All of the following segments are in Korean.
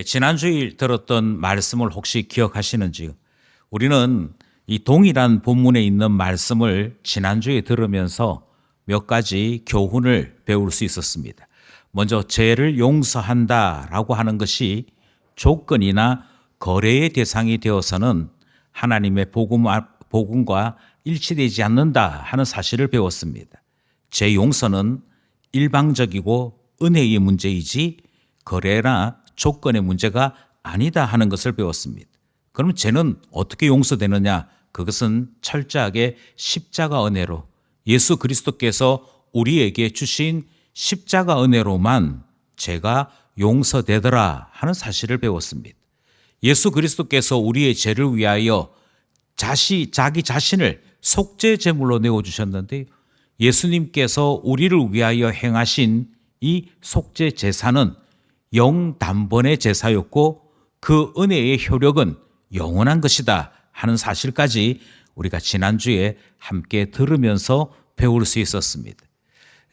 지난주에 들었던 말씀을 혹시 기억하시는지요? 우리는 이 동일한 본문에 있는 말씀을 지난주에 들으면서 몇 가지 교훈을 배울 수 있었습니다. 먼저 죄를 용서한다라고 하는 것이 조건이나 거래의 대상이 되어서는 하나님의 복음과 일치되지 않는다 하는 사실을 배웠습니다. 죄 용서는 일방적이고 은혜의 문제이지 거래나 조건의 문제가 아니다 하는 것을 배웠습니다. 그럼 죄는 어떻게 용서되느냐? 그것은 철저하게 십자가 은혜로 예수 그리스도께서 우리에게 주신 십자가 은혜로만 죄가 용서되더라 하는 사실을 배웠습니다. 예수 그리스도께서 우리의 죄를 위하여 자기 자신을 속죄 제물로 내어주셨는데 예수님께서 우리를 위하여 행하신 이 속죄 제사는 영단번의 제사였고 그 은혜의 효력은 영원한 것이다 하는 사실까지 우리가 지난주에 함께 들으면서 배울 수 있었습니다.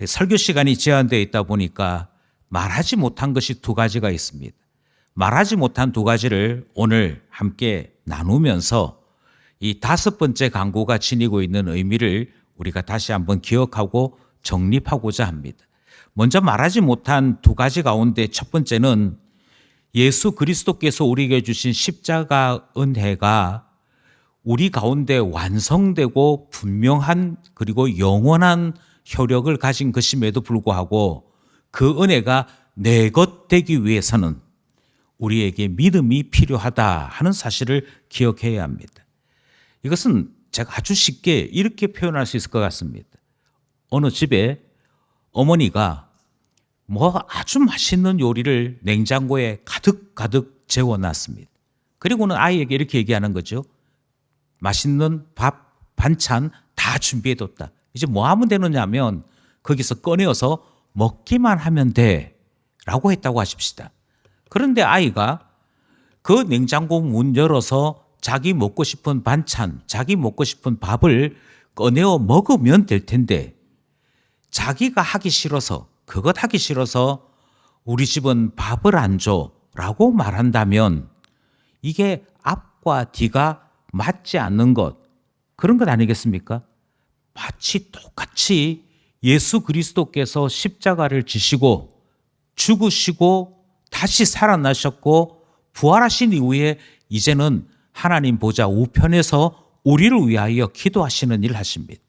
설교 시간이 제한되어 있다 보니까 말하지 못한 것이 두 가지가 있습니다. 말하지 못한 두 가지를 오늘 함께 나누면서 이 다섯 번째 강구가 지니고 있는 의미를 우리가 다시 한번 기억하고 정립하고자 합니다. 먼저 말하지 못한 두 가지 가운데 첫 번째는 예수 그리스도께서 우리에게 주신 십자가 은혜가 우리 가운데 완성되고 분명한 그리고 영원한 효력을 가진 것임에도 불구하고 그 은혜가 내 것 되기 위해서는 우리에게 믿음이 필요하다 하는 사실을 기억해야 합니다. 이것은 제가 아주 쉽게 이렇게 표현할 수 있을 것 같습니다. 어느 집에 어머니가 아주 맛있는 요리를 냉장고에 가득 재워놨습니다. 그리고는 아이에게 이렇게 얘기하는 거죠. 맛있는 밥, 반찬 다 준비해뒀다. 이제 뭐 하면 되느냐 하면 거기서 꺼내어서 먹기만 하면 돼 라고 했다고 하십시다. 그런데 아이가 그 냉장고 문 열어서 자기 먹고 싶은 반찬, 자기 먹고 싶은 밥을 꺼내어 먹으면 될 텐데 자기가 하기 싫어서 그것 하기 싫어서 우리 집은 밥을 안 줘 라고 말한다면 이게 앞과 뒤가 맞지 않는 것, 그런 것 아니겠습니까? 마치 똑같이 예수 그리스도께서 십자가를 지시고 죽으시고 다시 살아나셨고 부활하신 이후에 이제는 하나님 보좌 우편에서 우리를 위하여 기도하시는 일을 하십니다.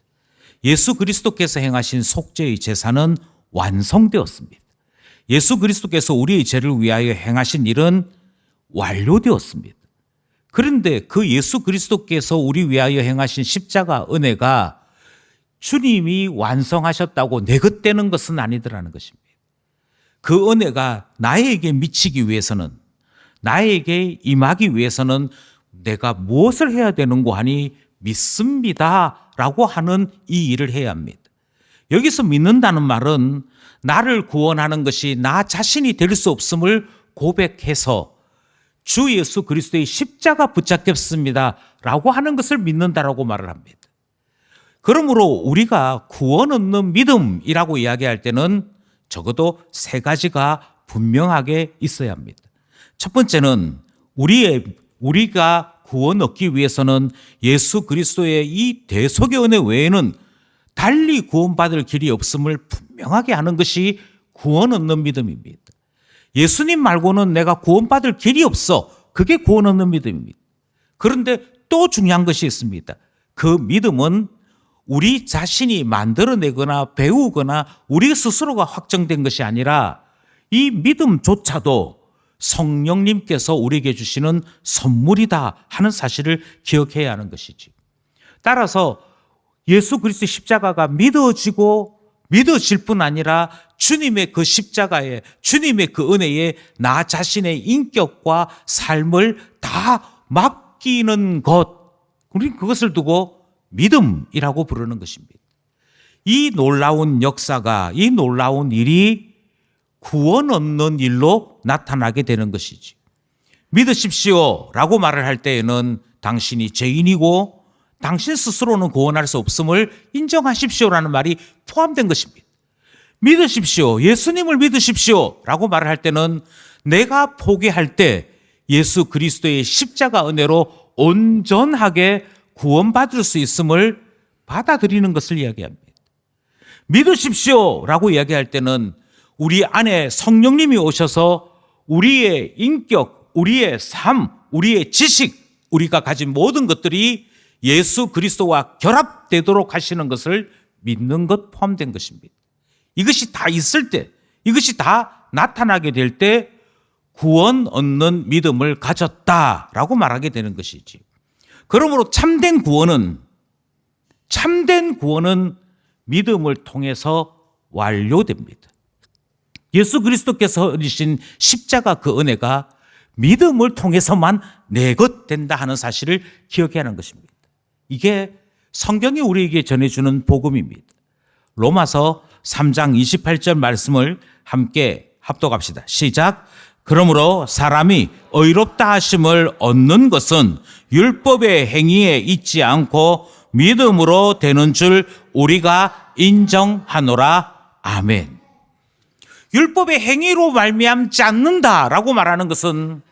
예수 그리스도께서 행하신 속죄의 제사는 완성되었습니다. 예수 그리스도께서 우리의 죄를 위하여 행하신 일은 완료되었습니다. 그런데 그 예수 그리스도께서 우리 위하여 행하신 십자가 은혜가 주님이 완성하셨다고 내 것 되는 것은 아니더라는 것입니다. 그 은혜가 나에게 미치기 위해서는, 나에게 임하기 위해서는 내가 무엇을 해야 되는고 하니 믿습니다 라고 하는 이 일을 해야 합니다. 여기서 믿는다는 말은 나를 구원하는 것이 나 자신이 될 수 없음을 고백해서 주 예수 그리스도의 십자가 붙잡겠습니다 라고 하는 것을 믿는다라고 말을 합니다. 그러므로 우리가 구원 얻는 믿음이라고 이야기할 때는 적어도 세 가지가 분명하게 있어야 합니다. 첫 번째는 우리가 구원 얻기 위해서는 예수 그리스도의 이 대속의 은혜 외에는 달리 구원받을 길이 없음을 분명하게 하는 것이 구원 얻는 믿음입니다. 예수님 말고는 내가 구원받을 길이 없어. 그게 구원 얻는 믿음입니다. 그런데 또 중요한 것이 있습니다. 그 믿음은 우리 자신이 만들어내거나 배우거나 우리 스스로가 확정된 것이 아니라 이 믿음조차도 성령님께서 우리에게 주시는 선물이다 하는 사실을 기억해야 하는 것이지. 따라서 예수 그리스도의 십자가가 믿어질 뿐 아니라 주님의 그 십자가에, 주님의 그 은혜에 나 자신의 인격과 삶을 다 맡기는 것, 우리는 그것을 두고 믿음이라고 부르는 것입니다. 이 놀라운 역사가, 이 놀라운 일이 구원 얻는 일로 나타나게 되는 것이지. 믿으십시오 라고 말을 할 때에는 당신이 죄인이고 당신 스스로는 구원할 수 없음을 인정하십시오라는 말이 포함된 것입니다. 믿으십시오, 예수님을 믿으십시오 라고 말을 할 때는 내가 포기할 때 예수 그리스도의 십자가 은혜로 온전하게 구원받을 수 있음을 받아들이는 것을 이야기합니다. 믿으십시오 라고 이야기할 때는 우리 안에 성령님이 오셔서 우리의 인격, 우리의 삶, 우리의 지식, 우리가 가진 모든 것들이 예수 그리스도와 결합되도록 하시는 것을 믿는 것 포함된 것입니다. 이것이 다 있을 때, 이것이 다 나타나게 될 때 구원 얻는 믿음을 가졌다라고 말하게 되는 것이지. 그러므로 참된 구원은 믿음을 통해서 완료됩니다. 예수 그리스도께서 얻으신 십자가 그 은혜가 믿음을 통해서만 내 것 된다 하는 사실을 기억해야 하는 것입니다. 이게 성경이 우리에게 전해주는 복음입니다. 로마서 3장 28절 말씀을 함께 합독합시다. 시작. 그러므로 사람이 의롭다 하심을 얻는 것은 율법의 행위에 있지 않고 믿음으로 되는 줄 우리가 인정하노라. 아멘. 율법의 행위로 말미암지 않는다라고 말하는 것은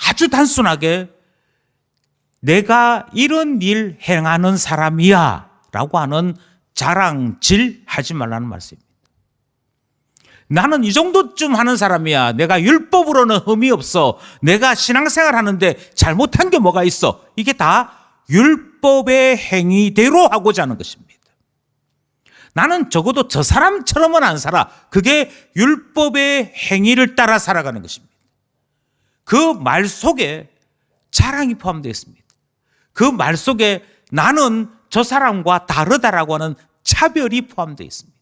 아주 단순하게 내가 이런 일 행하는 사람이야 라고 하는 자랑질 하지 말라는 말씀입니다. 나는 이 정도쯤 하는 사람이야. 내가 율법으로는 흠이 없어. 내가 신앙생활 하는데 잘못한 게 뭐가 있어. 이게 다 율법의 행위대로 하고자 하는 것입니다. 나는 적어도 저 사람처럼은 안 살아. 그게 율법의 행위를 따라 살아가는 것입니다. 그 말 속에 자랑이 포함되어 있습니다. 그 말 속에 나는 저 사람과 다르다라고 하는 차별이 포함되어 있습니다.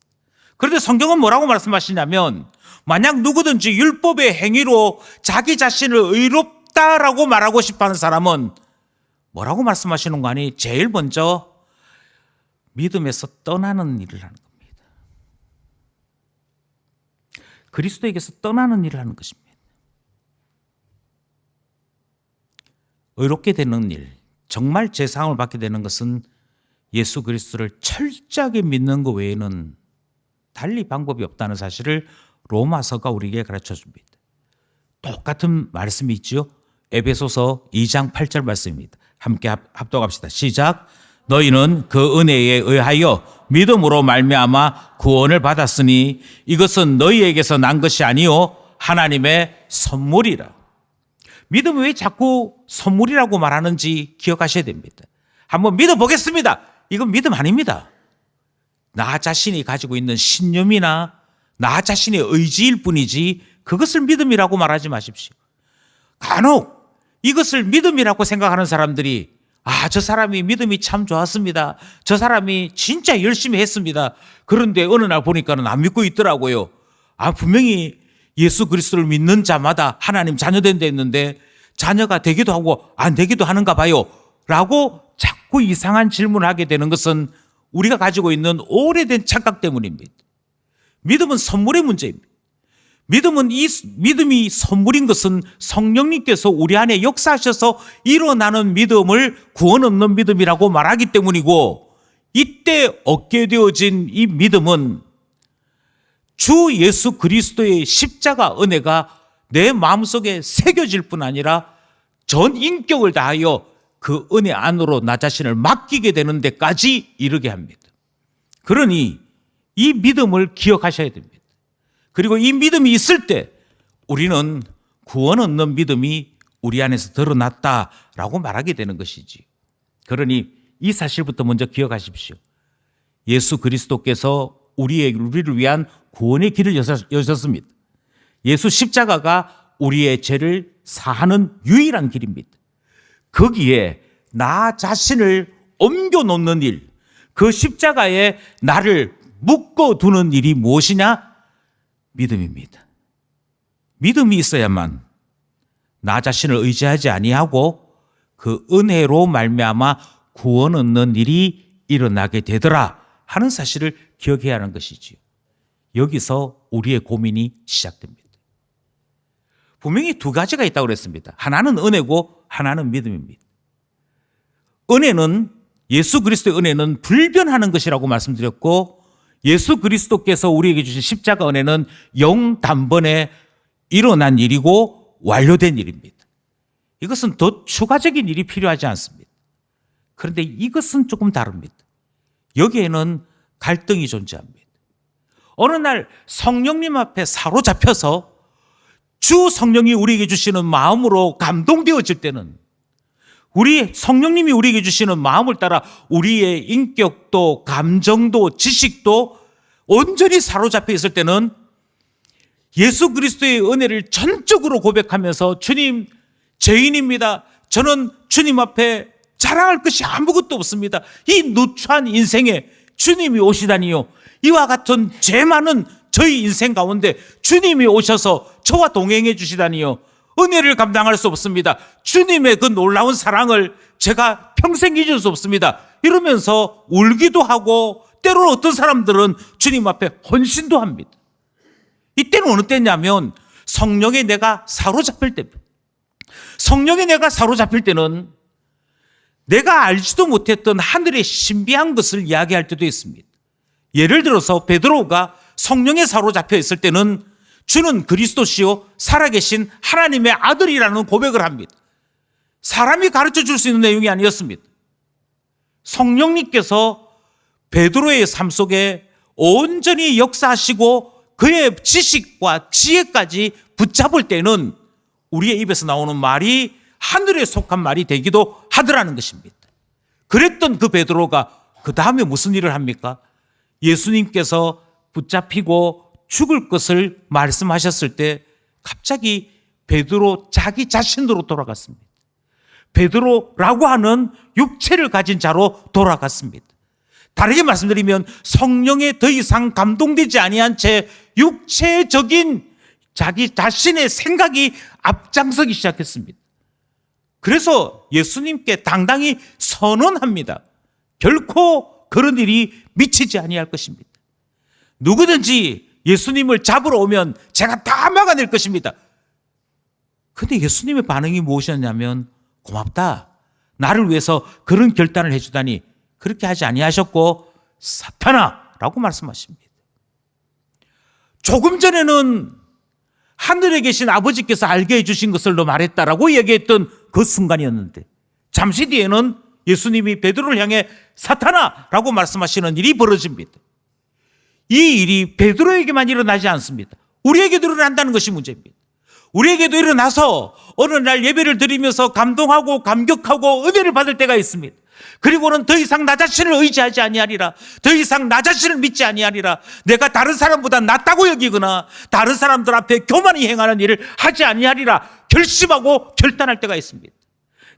그런데 성경은 뭐라고 말씀하시냐면 만약 누구든지 율법의 행위로 자기 자신을 의롭다라고 말하고 싶어하는 사람은 뭐라고 말씀하시는 거 아니? 제일 먼저 믿음에서 떠나는 일을 하는 겁니다. 그리스도에게서 떠나는 일을 하는 것입니다. 의롭게 되는 일, 정말 제사함을 받게 되는 것은 예수 그리스도를 철저하게 믿는 것 외에는 달리 방법이 없다는 사실을 로마서가 우리에게 가르쳐 줍니다. 똑같은 말씀이 있죠. 에베소서 2장 8절 말씀입니다. 함께 합독합시다. 시작. 너희는 그 은혜에 의하여 믿음으로 말미암아 구원을 받았으니 이것은 너희에게서 난 것이 아니요 하나님의 선물이라. 믿음이 왜 자꾸 선물이라고 말하는지 기억하셔야 됩니다. 한번 믿어보겠습니다. 이건 믿음 아닙니다. 나 자신이 가지고 있는 신념이나 나 자신의 의지일 뿐이지 그것을 믿음이라고 말하지 마십시오. 간혹 이것을 믿음이라고 생각하는 사람들이 저 사람이 믿음이 참 좋았습니다. 저 사람이 진짜 열심히 했습니다. 그런데 어느 날 보니까는 안 믿고 있더라고요. 분명히 예수 그리스도를 믿는 자마다 하나님 자녀된다 했는데 자녀가 되기도 하고 안 되기도 하는가 봐요. 라고 자꾸 이상한 질문을 하게 되는 것은 우리가 가지고 있는 오래된 착각 때문입니다. 믿음은 선물의 문제입니다. 믿음이 선물인 것은 성령님께서 우리 안에 역사하셔서 일어나는 믿음을 구원 없는 믿음이라고 말하기 때문이고, 이때 얻게 되어진 이 믿음은 주 예수 그리스도의 십자가 은혜가 내 마음속에 새겨질 뿐 아니라 전 인격을 다하여 그 은혜 안으로 나 자신을 맡기게 되는 데까지 이르게 합니다. 그러니 이 믿음을 기억하셔야 됩니다. 그리고 이 믿음이 있을 때 우리는 구원 얻는 믿음이 우리 안에서 드러났다라고 말하게 되는 것이지. 그러니 이 사실부터 먼저 기억하십시오. 예수 그리스도께서 우리를 위한 구원의 길을 여셨습니다. 예수 십자가가 우리의 죄를 사하는 유일한 길입니다. 거기에 나 자신을 옮겨놓는 일, 그 십자가에 나를 묶어두는 일이 무엇이냐? 믿음입니다. 믿음이 있어야만 나 자신을 의지하지 아니하고 그 은혜로 말미암아 구원 얻는 일이 일어나게 되더라 하는 사실을 기억해야 하는 것이지요. 여기서 우리의 고민이 시작됩니다. 분명히 두 가지가 있다고 그랬습니다. 하나는 은혜고 하나는 믿음입니다. 은혜는, 예수 그리스도의 은혜는 불변하는 것이라고 말씀드렸고, 예수 그리스도께서 우리에게 주신 십자가 은혜는 영단번에 일어난 일이고 완료된 일입니다. 이것은 더 추가적인 일이 필요하지 않습니다. 그런데 이것은 조금 다릅니다. 여기에는 갈등이 존재합니다. 어느 날 성령님 앞에 사로잡혀서 주 성령이 우리에게 주시는 마음으로 감동되어질 때는, 우리 성령님이 우리에게 주시는 마음을 따라 우리의 인격도 감정도 지식도 온전히 사로잡혀 있을 때는 예수 그리스도의 은혜를 전적으로 고백하면서 주님, 죄인입니다. 저는 주님 앞에 자랑할 것이 아무것도 없습니다. 이 누추한 인생에 주님이 오시다니요. 이와 같은 죄 많은 저희 인생 가운데 주님이 오셔서 저와 동행해 주시다니요. 은혜를 감당할 수 없습니다. 주님의 그 놀라운 사랑을 제가 평생 잊을 수 없습니다. 이러면서 울기도 하고 때로는 어떤 사람들은 주님 앞에 헌신도 합니다. 이때는 어느 때냐면 성령에 내가 사로잡힐 때입니다. 성령에 내가 사로잡힐 때는 내가 알지도 못했던 하늘의 신비한 것을 이야기할 때도 있습니다. 예를 들어서 베드로가 성령에 사로잡혀 있을 때는 주는 그리스도시요 살아계신 하나님의 아들이라는 고백을 합니다. 사람이 가르쳐 줄 수 있는 내용이 아니었습니다. 성령님께서 베드로의 삶 속에 온전히 역사하시고 그의 지식과 지혜까지 붙잡을 때는 우리의 입에서 나오는 말이 하늘에 속한 말이 되기도 하더라는 것입니다. 그랬던 그 베드로가 그 다음에 무슨 일을 합니까? 예수님께서 붙잡히고 죽을 것을 말씀하셨을 때 갑자기 베드로 자기 자신으로 돌아갔습니다. 베드로라고 하는 육체를 가진 자로 돌아갔습니다. 다르게 말씀드리면 성령에 더 이상 감동되지 아니한 채 육체적인 자기 자신의 생각이 앞장서기 시작했습니다. 그래서 예수님께 당당히 선언합니다. 결코 그런 일이 미치지 아니할 것입니다. 누구든지 예수님을 잡으러 오면 제가 다 막아낼 것입니다. 그런데 예수님의 반응이 무엇이었냐면, 고맙다, 나를 위해서 그런 결단을 해주다니. 그렇게 하지 아니하셨고 사탄아라고 말씀하십니다. 조금 전에는 하늘에 계신 아버지께서 알게 해주신 것을 너 말했다라고 얘기했던 그 순간이었는데, 잠시 뒤에는 예수님이 베드로를 향해 사탄아라고 말씀하시는 일이 벌어집니다. 이 일이 베드로에게만 일어나지 않습니다. 우리에게도 일어난다는 것이 문제입니다. 우리에게도 일어나서 어느 날 예배를 드리면서 감동하고 감격하고 은혜를 받을 때가 있습니다. 그리고는 더 이상 나 자신을 의지하지 아니하리라, 더 이상 나 자신을 믿지 아니하리라, 내가 다른 사람보다 낫다고 여기거나 다른 사람들 앞에 교만히 행하는 일을 하지 아니하리라 결심하고 결단할 때가 있습니다.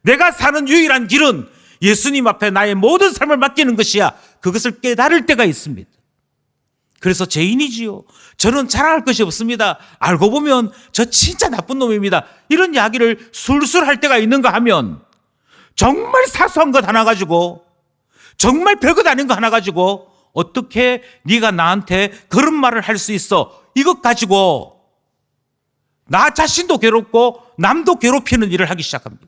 내가 사는 유일한 길은 예수님 앞에 나의 모든 삶을 맡기는 것이야. 그것을 깨달을 때가 있습니다. 그래서 죄인이지요, 저는 자랑할 것이 없습니다, 알고 보면 저 진짜 나쁜 놈입니다, 이런 이야기를 술술 할 때가 있는가 하면, 정말 사소한 것 하나 가지고, 정말 별것 아닌 거 하나 가지고 어떻게 네가 나한테 그런 말을 할 수 있어, 이것 가지고 나 자신도 괴롭고 남도 괴롭히는 일을 하기 시작합니다.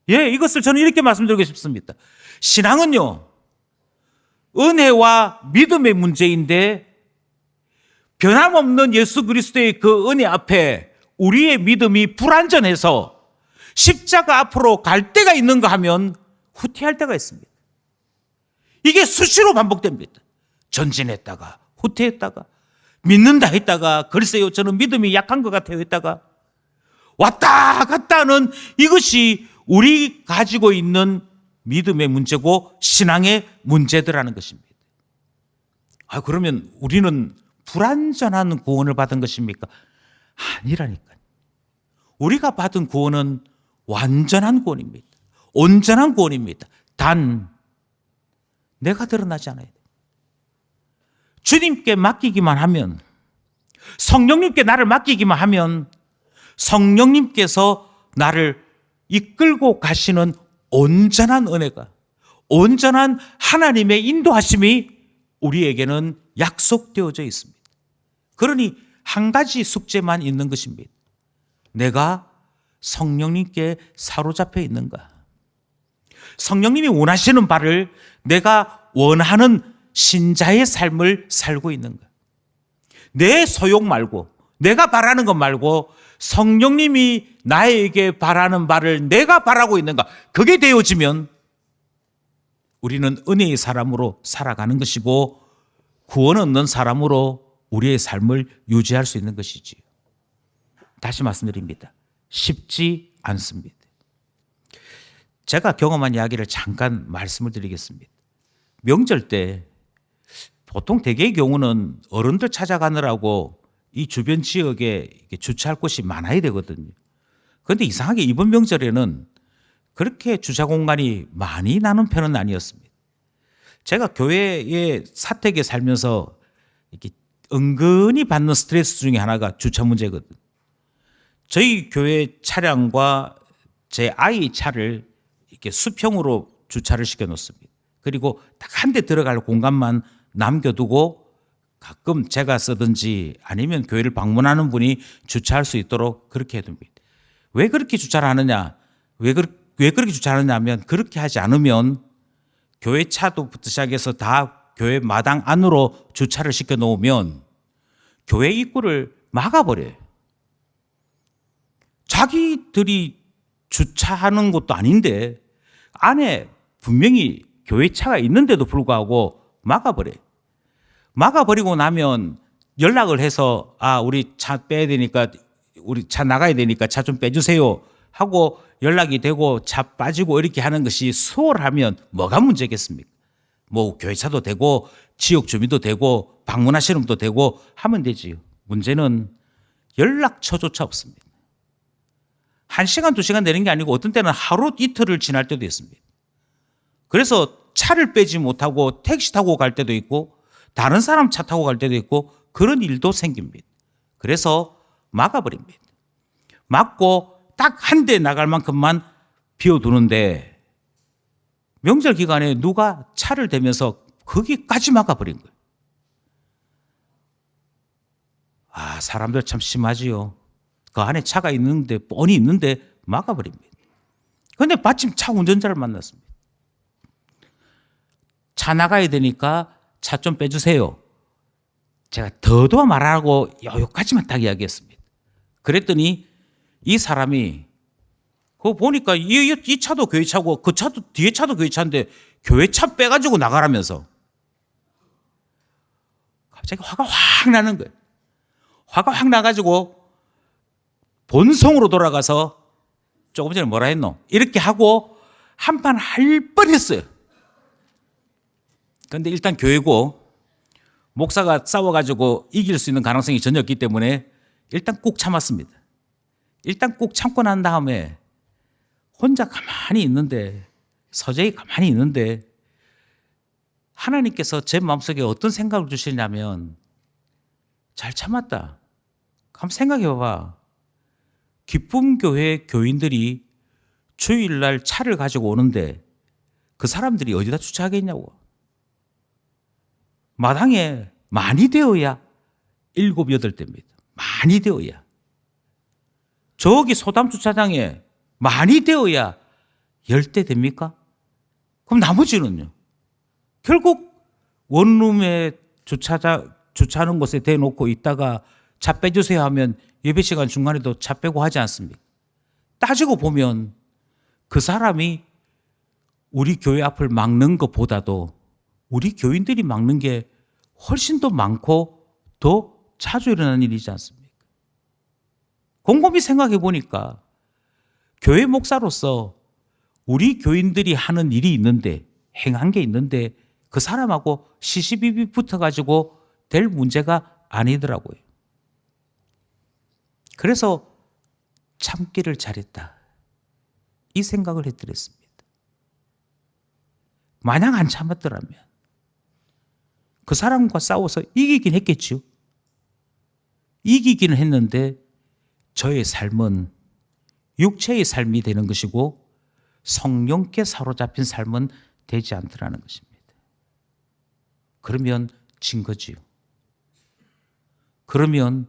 이것을 저는 이렇게 말씀드리고 싶습니다. 신앙은요, 은혜와 믿음의 문제인데, 변함없는 예수 그리스도의 그 은혜 앞에 우리의 믿음이 불완전해서 십자가 앞으로 갈 때가 있는가 하면 후퇴할 때가 있습니다. 이게 수시로 반복됩니다. 전진했다가 후퇴했다가, 믿는다 했다가 글쎄요 저는 믿음이 약한 것 같아요 했다가, 왔다 갔다 하는 이것이 우리 가지고 있는 믿음의 문제고 신앙의 문제들하는 것입니다. 그러면 우리는 불완전한 구원을 받은 것입니까? 아니라니까요. 우리가 받은 구원은 완전한 구원입니다. 온전한 구원입니다. 단 내가 드러나지 않아야 돼요. 주님께 맡기기만 하면, 성령님께 나를 맡기기만 하면 성령님께서 나를 이끌고 가시는 온전한 은혜가, 온전한 하나님의 인도하심이 우리에게는 약속되어져 있습니다. 그러니 한 가지 숙제만 있는 것입니다. 내가 성령님께 사로잡혀 있는가? 성령님이 원하시는 바를 내가 원하는 신자의 삶을 살고 있는가? 내 소욕 말고, 내가 바라는 것 말고 성령님이 나에게 바라는 바를 내가 바라고 있는가? 그게 되어지면 우리는 은혜의 사람으로 살아가는 것이고 구원 얻는 사람으로 우리의 삶을 유지할 수 있는 것이지요. 다시 말씀드립니다. 쉽지 않습니다. 제가 경험한 이야기를 잠깐 말씀을 드리겠습니다. 명절 때 보통 대개의 경우는 어른들 찾아가느라고 이 주변 지역에 주차할 곳이 많아야 되거든요. 그런데 이상하게 이번 명절에는 그렇게 주차 공간이 많이 나는 편은 아니었습니다. 제가 교회의 사택에 살면서 이렇게 은근히 받는 스트레스 중에 하나가 주차 문제거든요. 저희 교회 차량과 제 아이 차를 이렇게 수평으로 주차를 시켜 놓습니다. 그리고 딱 한 대 들어갈 공간만 남겨두고 가끔 제가 쓰든지 아니면 교회를 방문하는 분이 주차할 수 있도록 그렇게 해둡니다. 왜 그렇게 주차를 하느냐? 왜 그렇게 주차하느냐 하면 그렇게 하지 않으면 교회 차도부터 시작해서 다 교회 마당 안으로 주차를 시켜 놓으면 교회 입구를 막아버려요. 자기들이 주차하는 것도 아닌데 안에 분명히 교회 차가 있는데도 불구하고 막아버려요. 막아버리고 나면 연락을 해서 우리 차 빼야 되니까 우리 차 나가야 되니까 차 좀 빼주세요 하고 연락이 되고 차 빠지고 이렇게 하는 것이 수월하면 뭐가 문제겠습니까? 뭐 교회 차도 되고 지역 주민도 되고 방문하시는 분도 되고 하면 되지요. 문제는 연락처조차 없습니다. 1시간, 2시간 되는 게 아니고 어떤 때는 하루 이틀을 지날 때도 있습니다. 그래서 차를 빼지 못하고 택시 타고 갈 때도 있고 다른 사람 차 타고 갈 때도 있고 그런 일도 생깁니다. 그래서 막아버립니다. 막고 딱 한 대 나갈 만큼만 비워두는데 명절 기간에 누가 차를 대면서 거기까지 막아버린 거예요. 사람들 참 심하지요. 그 안에 차가 있는데 뻔히 있는데 막아버립니다. 그런데 마침 차 운전자를 만났습니다. 차 나가야 되니까 차 좀 빼주세요. 제가 더도 말하고 여기까지만 딱 이야기했습니다. 그랬더니 이 사람이 그거 보니까 이 차도 교회 차고 그 차도 뒤에 차도 교회 차인데 교회 차 빼가지고 나가라면서 갑자기 화가 확 나는 거예요. 화가 확 나가지고 본성으로 돌아가서 조금 전에 뭐라 했노? 이렇게 하고 한판 할 뻔했어요. 그런데 일단 교회고 목사가 싸워가지고 이길 수 있는 가능성이 전혀 없기 때문에 일단 꾹 참았습니다. 일단 꾹 참고 난 다음에 혼자 가만히 있는데 서재히 가만히 있는데 하나님께서 제 마음속에 어떤 생각을 주시냐면 잘 참았다. 한번 생각해 봐봐. 기쁨교회 교인들이 주일날 차를 가지고 오는데 그 사람들이 어디다 주차하겠냐고. 마당에 많이 되어야 7, 8대입니다. 많이 되어야. 저기 소담 주차장에 많이 되어야 10대 됩니까? 그럼 나머지는요? 결국 원룸에 주차하는 곳에 대놓고 있다가 차 빼주세요 하면 예배 시간 중간에도 차 빼고 하지 않습니까? 따지고 보면 그 사람이 우리 교회 앞을 막는 것보다도 우리 교인들이 막는 게 훨씬 더 많고 더 자주 일어나는 일이지 않습니까? 곰곰이 생각해 보니까 교회 목사로서 우리 교인들이 하는 일이 있는데 행한 게 있는데 그 사람하고 시시비비 붙어가지고 될 문제가 아니더라고요. 그래서 참기를 잘했다. 이 생각을 해드렸습니다. 만약 안 참았더라면 그 사람과 싸워서 이기긴 했겠죠. 이기기는 했는데 저의 삶은 육체의 삶이 되는 것이고 성령께 사로잡힌 삶은 되지 않더라는 것입니다. 그러면 진 거지요. 그러면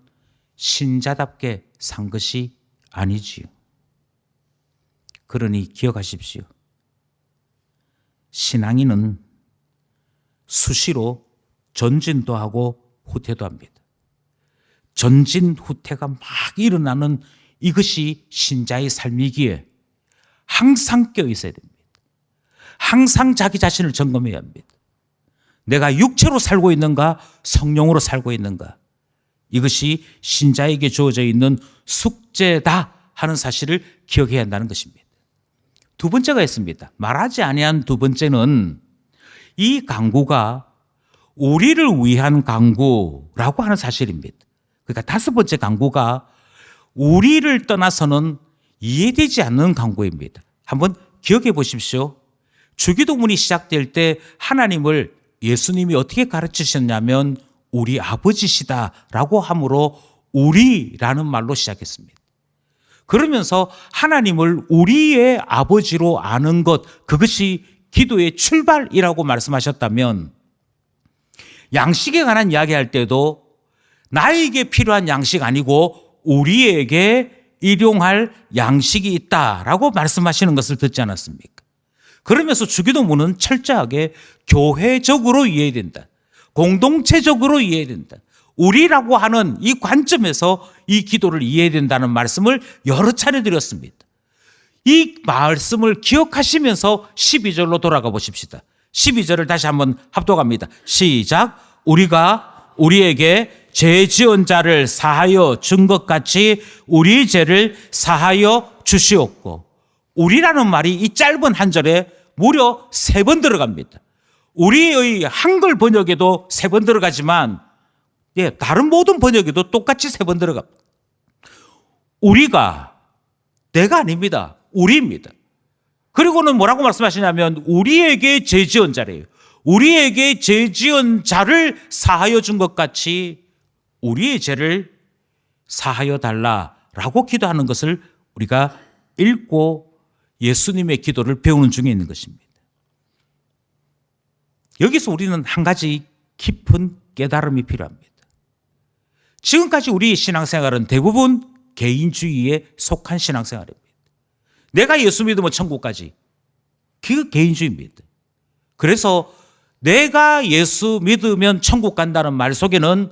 신자답게 산 것이 아니지요. 그러니 기억하십시오. 신앙인은 수시로 전진도 하고 후퇴도 합니다. 전진후퇴가 막 일어나는 이것이 신자의 삶이기에 항상 껴 있어야 됩니다. 항상 자기 자신을 점검해야 합니다. 내가 육체로 살고 있는가, 성령으로 살고 있는가. 이것이 신자에게 주어져 있는 숙제다 하는 사실을 기억해야 한다는 것입니다. 두 번째가 있습니다. 말하지 아니한 두 번째는 이 강구가 우리를 위한 강구라고 하는 사실입니다. 그러니까 다섯 번째 강구가 우리를 떠나서는 이해되지 않는 강구입니다. 한번 기억해 보십시오. 주기도문이 시작될 때 하나님을 예수님이 어떻게 가르치셨냐면 우리 아버지시다라고 함으로 우리라는 말로 시작했습니다. 그러면서 하나님을 우리의 아버지로 아는 것, 그것이 기도의 출발이라고 말씀하셨다면 양식에 관한 이야기할 때도 나에게 필요한 양식 아니고 우리에게 일용할 양식이 있다라고 말씀하시는 것을 듣지 않았습니까? 그러면서 주기도문은 철저하게 교회적으로 이해해야 된다. 공동체적으로 이해해야 된다. 우리라고 하는 이 관점에서 이 기도를 이해해야 된다는 말씀을 여러 차례 드렸습니다. 이 말씀을 기억하시면서 12절로 돌아가 보십시다. 12절을 다시 한번 합독합니다. 시작. 우리가 우리에게 죄 지은 자를 사하여 준 것 같이 우리 죄를 사하여 주시옵고. 우리라는 말이 이 짧은 한 절에 무려 3번 들어갑니다. 우리의 한글 번역에도 3번 들어가지만 다른 모든 번역에도 똑같이 3번 들어갑니다. 우리가, 내가 아닙니다. 우리입니다. 그리고는 뭐라고 말씀하시냐면 우리에게 죄 지은 자래요. 우리에게 죄 지은 자를 사하여 준 것 같이 우리의 죄를 사하여 달라라고 기도하는 것을 우리가 읽고 예수님의 기도를 배우는 중에 있는 것입니다. 여기서 우리는 한 가지 깊은 깨달음이 필요합니다. 지금까지 우리의 신앙생활은 대부분 개인주의에 속한 신앙생활입니다. 내가 예수 믿으면 천국까지. 그게 개인주의입니다. 그래서 내가 예수 믿으면 천국 간다는 말 속에는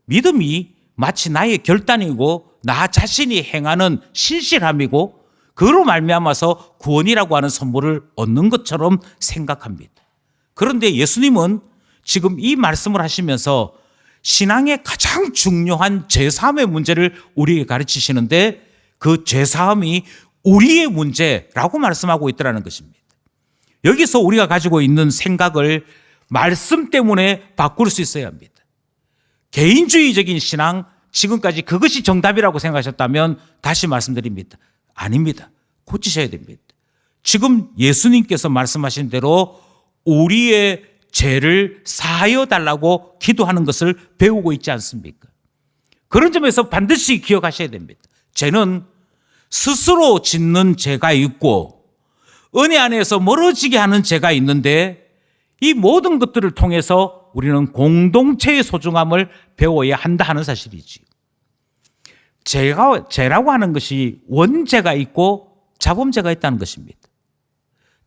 믿음이 마치 나의 결단이고 나 자신이 행하는 신실함이고 그로 말미암아서 구원이라고 하는 선물을 얻는 것처럼 생각합니다. 그런데 예수님은 지금 이 말씀을 하시면서 신앙의 가장 중요한 죄사함의 문제를 우리에게 가르치시는데 그 죄사함이 우리의 문제라고 말씀하고 있다는 것입니다. 여기서 우리가 가지고 있는 생각을 말씀 때문에 바꿀 수 있어야 합니다. 개인주의적인 신앙, 지금까지 그것이 정답이라고 생각하셨다면 다시 말씀드립니다. 아닙니다. 고치셔야 됩니다. 지금 예수님께서 말씀하신 대로 우리의 죄를 사하여 달라고 기도하는 것을 배우고 있지 않습니까? 그런 점에서 반드시 기억하셔야 됩니다. 죄는 스스로 짓는 죄가 있고 은혜 안에서 멀어지게 하는 죄가 있는데 이 모든 것들을 통해서 우리는 공동체의 소중함을 배워야 한다 하는 사실이지. 죄라고 하는 것이 원죄가 있고 자범죄가 있다는 것입니다.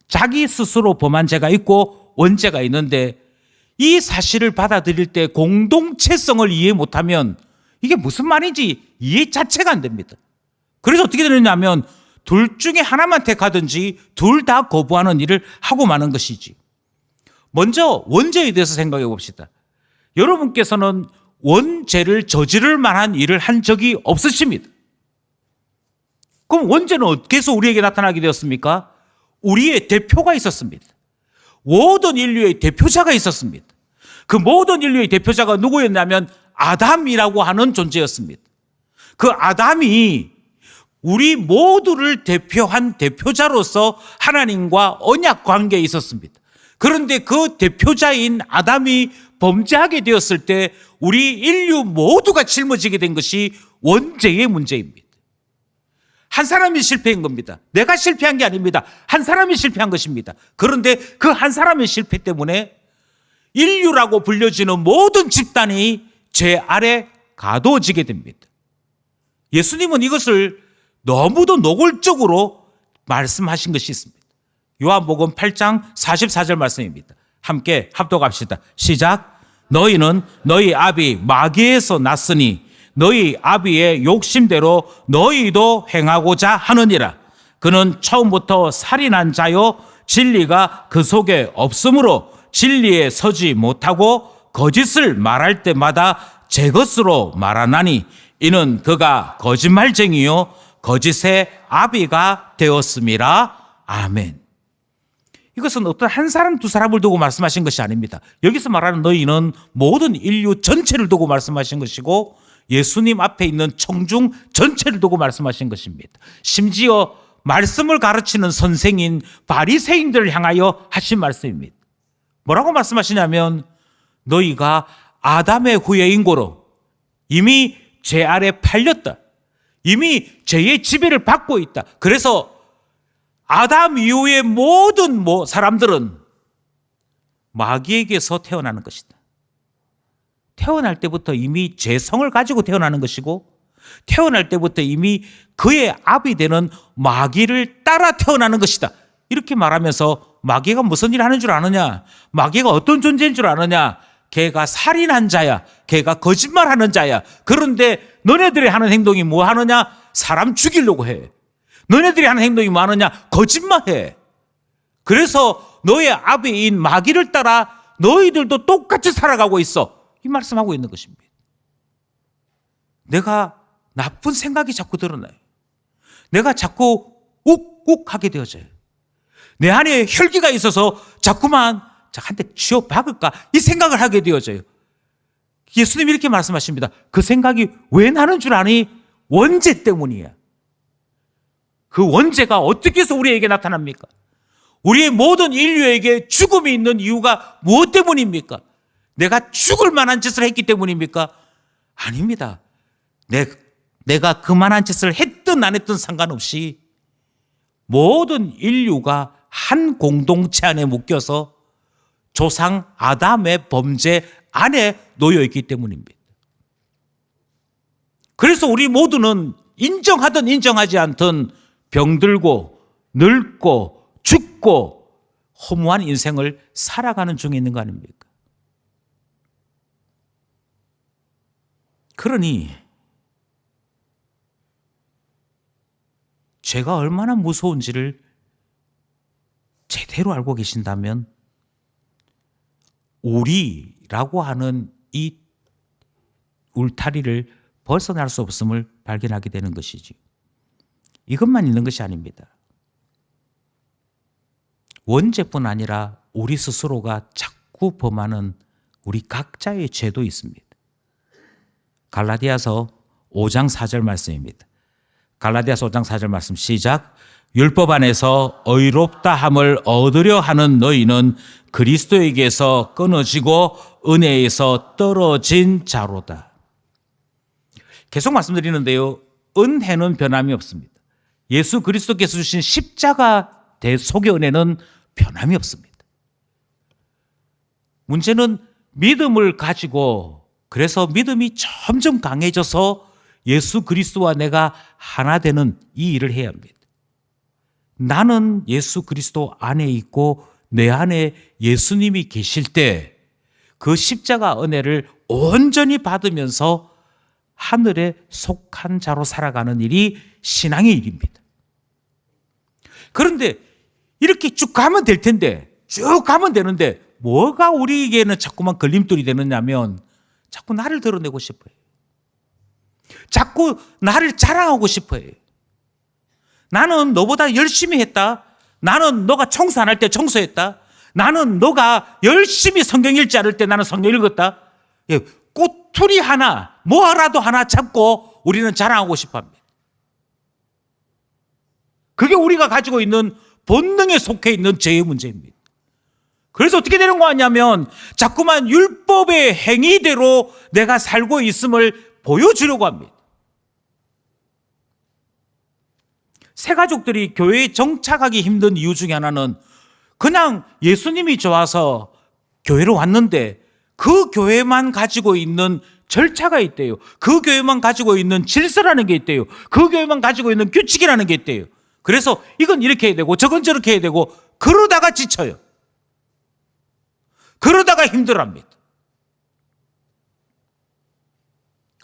자기 스스로 범한 죄가 있고 원죄가 있는데 이 사실을 받아들일 때 공동체성을 이해 못하면 이게 무슨 말인지 이해 자체가 안 됩니다. 그래서 어떻게 되느냐면 둘 중에 하나만 택하든지 둘 다 거부하는 일을 하고 마는 것이지. 먼저 원죄에 대해서 생각해 봅시다. 여러분께서는 원죄를 저지를 만한 일을 한 적이 없으십니다. 그럼 원죄는 어떻게 해서 우리에게 나타나게 되었습니까? 우리의 대표가 있었습니다. 모든 인류의 대표자가 있었습니다. 그 모든 인류의 대표자가 누구였냐면 아담이라고 하는 존재였습니다. 그 아담이 우리 모두를 대표한 대표자로서 하나님과 언약 관계에 있었습니다. 그런데 그 대표자인 아담이 범죄하게 되었을 때 우리 인류 모두가 짊어지게 된 것이 원죄의 문제입니다. 한 사람이 실패한 겁니다. 내가 실패한 게 아닙니다. 한 사람이 실패한 것입니다. 그런데 그 한 사람의 실패 때문에 인류라고 불려지는 모든 집단이 죄 아래 가두어지게 됩니다. 예수님은 이것을 너무도 노골적으로 말씀하신 것이 있습니다. 요한복음 8장 44절 말씀입니다. 함께 합독합시다. 시작. 너희는 너희 아비 마귀에서 났으니 너희 아비의 욕심대로 너희도 행하고자 하느니라. 그는 처음부터 살인한 자요 진리가 그 속에 없으므로 진리에 서지 못하고 거짓을 말할 때마다 제 것으로 말하나니 이는 그가 거짓말쟁이요 거짓의 아비가 되었음이라. 아멘. 이것은 어떤 한 사람 두 사람을 두고 말씀하신 것이 아닙니다. 여기서 말하는 너희는 모든 인류 전체를 두고 말씀하신 것이고 예수님 앞에 있는 청중 전체를 두고 말씀하신 것입니다. 심지어 말씀을 가르치는 선생인 바리새인들을 향하여 하신 말씀입니다. 뭐라고 말씀하시냐면 너희가 아담의 후예 인고로 이미 죄 아래 팔렸다. 이미 죄의 지배를 받고 있다. 그래서 아담 이후의 모든 사람들은 마귀에게서 태어나는 것이다. 태어날 때부터 이미 죄성을 가지고 태어나는 것이고 태어날 때부터 이미 그의 압이 되는 마귀를 따라 태어나는 것이다. 이렇게 말하면서 마귀가 무슨 일을 하는 줄 아느냐? 마귀가 어떤 존재인 줄 아느냐? 걔가 살인한 자야. 걔가 거짓말하는 자야. 그런데 너네들이 하는 행동이 뭐 하느냐? 사람 죽이려고 해. 너네들이 하는 행동이 뭐 하느냐? 거짓말해. 그래서 너의 아비인 마귀를 따라 너희들도 똑같이 살아가고 있어. 이 말씀하고 있는 것입니다. 내가 나쁜 생각이 자꾸 드러나요. 내가 자꾸 욱욱하게 되어져요. 내 안에 혈기가 있어서 자꾸만 한 대 쥐어 박을까 이 생각을 하게 되어져요. 예수님이 이렇게 말씀하십니다. 그 생각이 왜 나는 줄 아니? 원죄 때문이야. 그 원죄가 어떻게 해서 우리에게 나타납니까? 우리의 모든 인류에게 죽음이 있는 이유가 무엇 때문입니까? 내가 죽을 만한 짓을 했기 때문입니까? 아닙니다. 내가 그만한 짓을 했든 안 했든 상관없이 모든 인류가 한 공동체 안에 묶여서 조상 아담의 범죄 안에 놓여 있기 때문입니다. 그래서 우리 모두는 인정하든 인정하지 않든 병들고 늙고 죽고 허무한 인생을 살아가는 중에 있는 거 아닙니까? 그러니 죄가 얼마나 무서운지를 제대로 알고 계신다면 우리라고 하는 이 울타리를 벗어날 수 없음을 발견하게 되는 것이지. 이것만 있는 것이 아닙니다. 원죄뿐 아니라 우리 스스로가 자꾸 범하는 우리 각자의 죄도 있습니다. 갈라디아서 5장 4절 말씀입니다. 갈라디아서 5장 4절 말씀 시작. 율법 안에서 의롭다 함을 얻으려 하는 너희는 그리스도에게서 끊어지고 은혜에서 떨어진 자로다. 계속 말씀드리는데요. 은혜는 변함이 없습니다. 예수 그리스도께서 주신 십자가 대속의 은혜는 변함이 없습니다. 문제는 믿음을 가지고 그래서 믿음이 점점 강해져서 예수 그리스도와 내가 하나 되는 이 일을 해야 합니다. 나는 예수 그리스도 안에 있고 내 안에 예수님이 계실 때 그 십자가 은혜를 온전히 받으면서 하늘에 속한 자로 살아가는 일이 신앙의 일입니다. 그런데 이렇게 쭉 가면 될 텐데, 쭉 가면 되는데 뭐가 우리에게는 자꾸만 걸림돌이 되느냐면 자꾸 나를 드러내고 싶어요. 자꾸 나를 자랑하고 싶어요. 나는 너보다 열심히 했다. 나는 너가 청소 안 할 때 청소했다. 나는 너가 열심히 성경 읽지 않을 때 나는 성경 읽었다. 꼬투리 하나, 뭐라도 하나 잡고 우리는 자랑하고 싶어 합니다. 그게 우리가 가지고 있는 본능에 속해 있는 죄의 문제입니다. 그래서 어떻게 되는 거 같냐면 자꾸만 율법의 행위대로 내가 살고 있음을 보여주려고 합니다. 새가족들이 교회에 정착하기 힘든 이유 중에 하나는 그냥 예수님이 좋아서 교회로 왔는데 그 교회만 가지고 있는 절차가 있대요. 그 교회만 가지고 있는 질서라는 게 있대요. 그 교회만 가지고 있는 규칙이라는 게 있대요. 그래서 이건 이렇게 해야 되고 저건 저렇게 해야 되고 그러다가 지쳐요. 그러다가 힘들어합니다.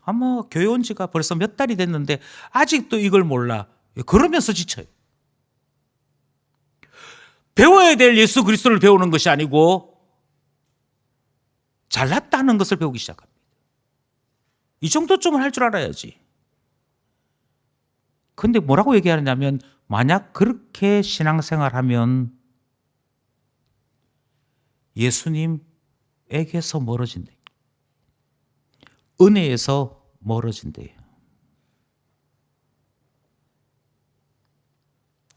아마 교회 온 지가 벌써 몇 달이 됐는데 아직도 이걸 몰라. 그러면서 지쳐요. 배워야 될 예수 그리스도를 배우는 것이 아니고 잘났다는 것을 배우기 시작합니다. 이 정도쯤은 할 줄 알아야지. 근데 뭐라고 얘기하느냐면 만약 그렇게 신앙생활하면 예수님에게서 멀어진대. 은혜에서 멀어진대요.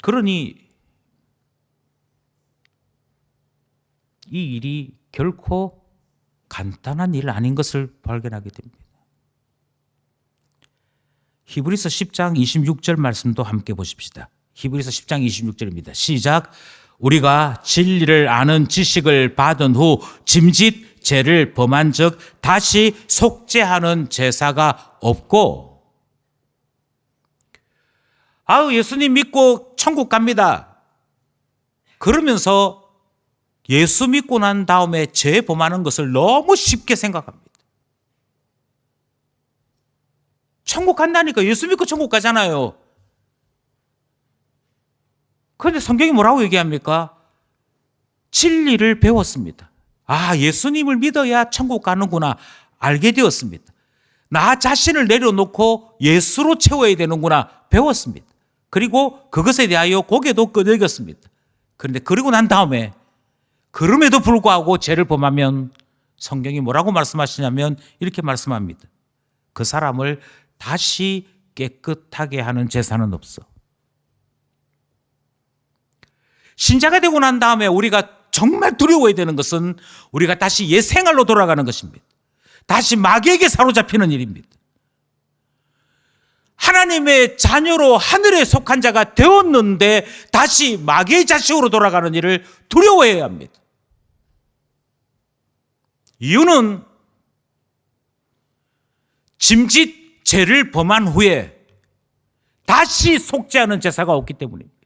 그러니 이 일이 결코 간단한 일 아닌 것을 발견하게 됩니다. 히브리서 10장 26절 말씀도 함께 보십시다. 히브리서 10장 26절입니다. 시작. 우리가 진리를 아는 지식을 받은 후 짐짓 죄를 범한 즉 다시 속죄하는 제사가 없고, 아우 예수님 믿고 천국 갑니다. 그러면서 예수 믿고 난 다음에 죄 범하는 것을 너무 쉽게 생각합니다. 천국 간다니까 예수 믿고 천국 가잖아요. 그런데 성경이 뭐라고 얘기합니까? 진리를 배웠습니다. 아, 예수님을 믿어야 천국 가는구나 알게 되었습니다. 나 자신을 내려놓고 예수로 채워야 되는구나 배웠습니다. 그리고 그것에 대하여 고개도 끄덕였습니다. 그런데 그러고 난 다음에 그럼에도 불구하고 죄를 범하면 성경이 뭐라고 말씀하시냐면 이렇게 말씀합니다. 그 사람을 다시 깨끗하게 하는 제사는 없어. 신자가 되고 난 다음에 우리가 정말 두려워야 되는 것은 우리가 다시 옛 생활로 돌아가는 것입니다. 다시 마귀에게 사로잡히는 일입니다. 하나님의 자녀로 하늘에 속한 자가 되었는데 다시 마귀의 자식으로 돌아가는 일을 두려워해야 합니다. 이유는 짐짓 죄를 범한 후에 다시 속죄하는 제사가 없기 때문입니다.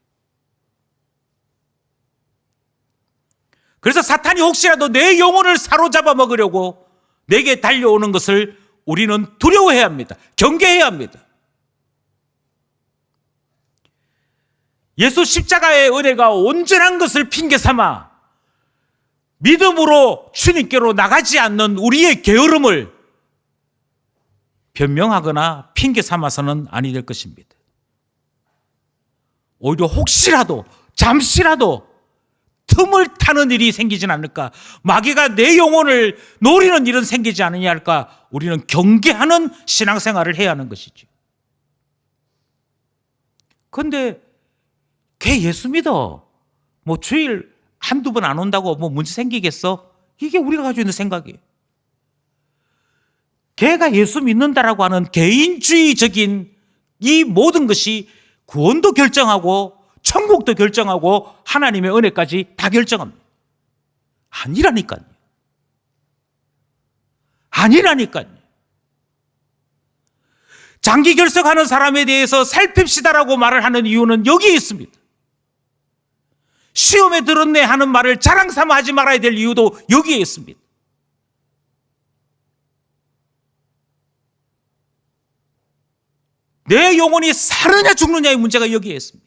그래서 사탄이 혹시라도 내 영혼을 사로잡아 먹으려고 내게 달려오는 것을 우리는 두려워해야 합니다. 경계해야 합니다. 예수 십자가의 은혜가 온전한 것을 핑계 삼아 믿음으로 주님께로 나가지 않는 우리의 게으름을 변명하거나 핑계 삼아서는 아니 될 것입니다. 오히려 혹시라도 잠시라도 틈을 타는 일이 생기진 않을까, 마귀가 내 영혼을 노리는 일은 생기지 않느냐 할까, 우리는 경계하는 신앙생활을 해야 하는 것이죠. 그런데 걔 예수 믿어, 뭐 주일 한두 번 안 온다고 뭐 문제 생기겠어? 이게 우리가 가지고 있는 생각이에요. 걔가 예수 믿는다라고 하는 개인주의적인 이 모든 것이 구원도 결정하고 천국도 결정하고 하나님의 은혜까지 다 결정합니다. 아니라니까요. 아니라니까요. 장기 결석하는 사람에 대해서 살핍시다라고 말을 하는 이유는 여기에 있습니다. 시험에 들었네 하는 말을 자랑 삼아 하지 말아야 될 이유도 여기에 있습니다. 내 영혼이 사느냐 죽느냐의 문제가 여기에 있습니다.